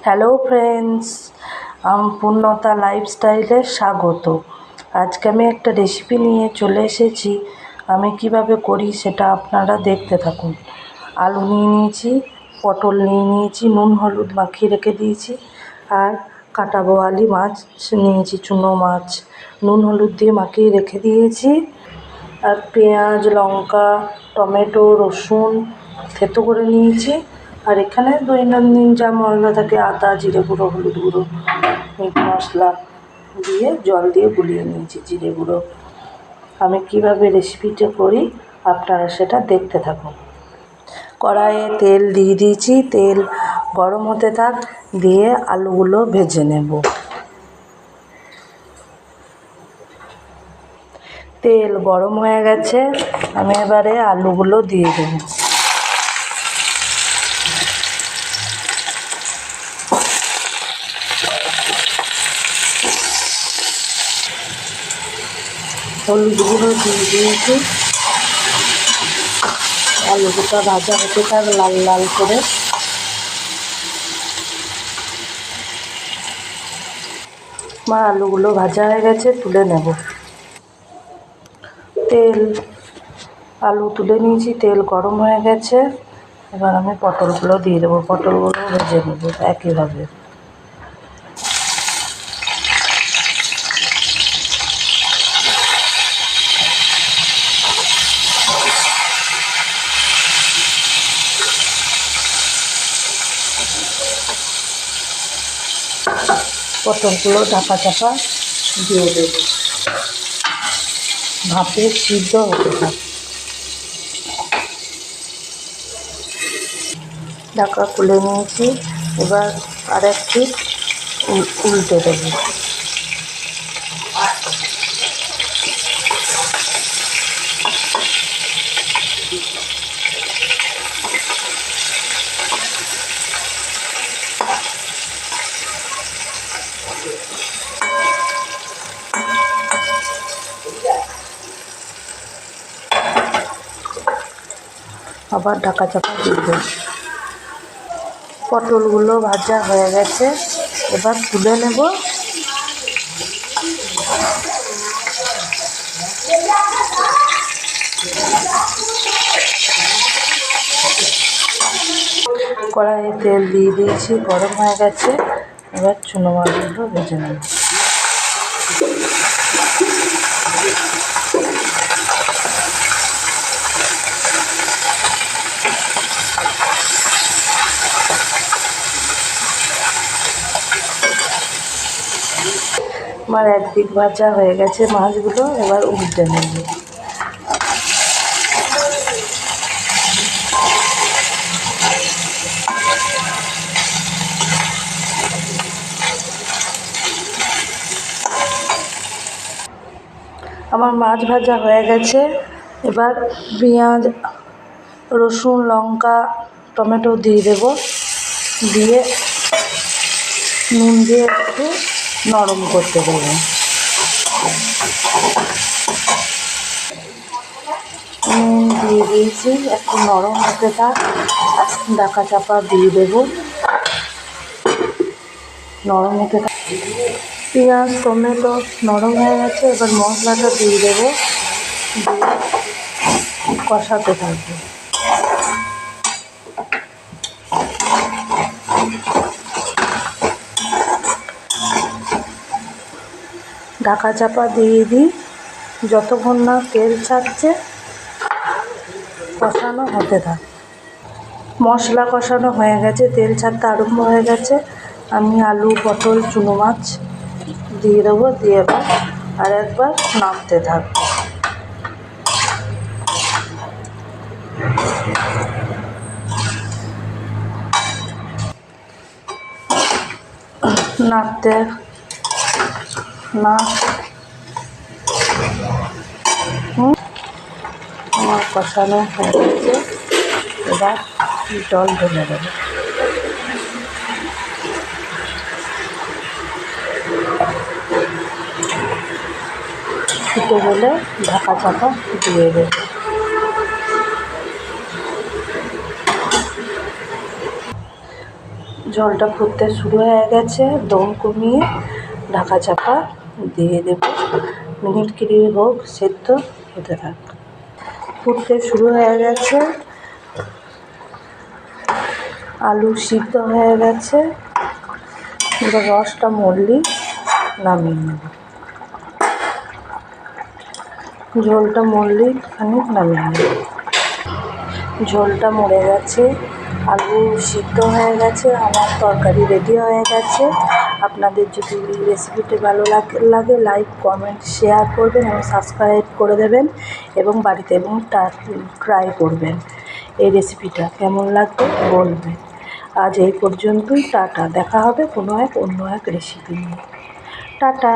Hello friends, পূর্ণতা লাইফস্টাইলে স্বাগত। আজকে আমি একটা রেসিপি নিয়ে চলে এসেছি। আমি কিভাবে করি সেটা আপনারা দেখতে থাকুন। আলু নিয়ে নিয়েছি, পটল নিয়ে নিয়েছি, নুন হলুদ মাখিয়ে রেখে দিয়েছি, আর কাটা বোয়ালি মাছ নিয়েছি, চুনো মাছ নুন হলুদ দিয়ে মাখিয়ে রেখে দিয়েছি। আর পেঁয়াজ, লঙ্কা, টমেটো, রসুন থেতো করে নিয়েছি। আর এখানে দৈনন্দিন যা মশলা থাকে, আদা, জিরে গুঁড়ো, হলুদ গুঁড়ো, মিট মশলা দিয়ে জল দিয়ে গুলিয়ে নিয়েছি, জিরে গুঁড়ো। আমি কিভাবে রেসিপিটা করি আপনারা সেটা দেখতে থাকুন। কড়াইয়ে তেল দিয়ে দিয়েছি, তেল গরম হতে থাক, দিয়ে আলুগুলো ভেজে নেব। তেল গরম হয়ে গেছে, আমি এবারে আলুগুলো দিয়ে দেব। হলুদ গুঁড়ো দিয়ে দিয়েছি। আলুটা ভাজা হতে থাক লাল লাল করে। আমার আলুগুলো ভাজা হয়ে গেছে, তুলে নেব। আলু তুলে নিয়েছি, তেল গরম হয়ে গেছে। এবার আমি পটলগুলো দিয়ে দেবো, পটলগুলো ভেজে নেব একইভাবে। পটলগুলো ঢাকা চাপা দিয়ে দেব, ভাপে সিদ্ধ হতে থাকে। ঢাকা খুলে নিয়েছি, এবার আর একটু উল্টে দেব। আবার ঢাকা চাপা দিয়ে দেব। পটলগুলো ভাজা হয়ে গেছে, এবার তুলে নেব। কড়াইয়ে তেল দিয়ে দিয়েছি, গরম হয়ে গেছে। এবার চুনো মাছগুলো ভেজে নেব। আমার একদিক ভাজা হয়ে গেছে মাছগুলো, এবার উল্টে নেব। আমার মাছ ভাজা হয়ে গেছে, এবার পেঁয়াজ, রসুন, লঙ্কা, টমেটো দিয়ে দেব, দিয়ে নুন দিয়ে একটু নরম করতে দেবো। নুন দিয়ে দিয়েছি, একটু নরম হতে থাক, ঢাকা চাপা দিয়ে দেবো, নরম হতে থাক। পেঁয়াজ, টমেটো নরম হয়ে গেছে, এবার মশলাটা দিয়ে দেবো, দিয়ে কষাতে থাকবো। ঢাকা চাপা দিয়ে দিই, যতক্ষণ না তেল ছাড়ছে কষানো হতে থাক। মশলা কষানো হয়ে গেছে, তেল ছাড়তে আরম্ভ হয়ে গেছে। আমি আলু, পটল, চুনো মাছ দিয়ে দেবো, দিয়ে এবার আর একবার নাড়তে থাকবো। নাড়তে আমার কষানো হয়ে গেছে, এবার জল ঢেলে দেবো। ফুটে গেলে ঢাকা চাপা দিয়ে দেবো। ঝোলটা ফুটতে শুরু হয়ে গেছে, দম কমিয়ে ঢাকা চাপা দিয়ে দেব। মিনিট 20 হোক, সেদ্ধ হতে থাক। ফুটতে শুরু হয়ে গেছে, আলু সিদ্ধ হয়ে গেছে। এবার রসটা মরলেই নামিয়ে নেব। ঝোলটা মরলেই খানিক নামিয়ে নেব। ঝোলটা মরে গেছে, আলু সিদ্ধ হয়ে গেছে, আমার তরকারি রেডি হয়ে গেছে। আপনাদের যদি এই রেসিপিটি ভালো লাগে লাইক, কমেন্ট, শেয়ার করবেন এবং সাবস্ক্রাইব করে দেবেন এবং বাড়িতে ট্রাই করবেন। এই রেসিপিটা কেমন লাগবে বলবেন। আজ এই পর্যন্তই। টাটা। দেখা হবে অন্য এক রেসিপি নিয়ে। টাটা।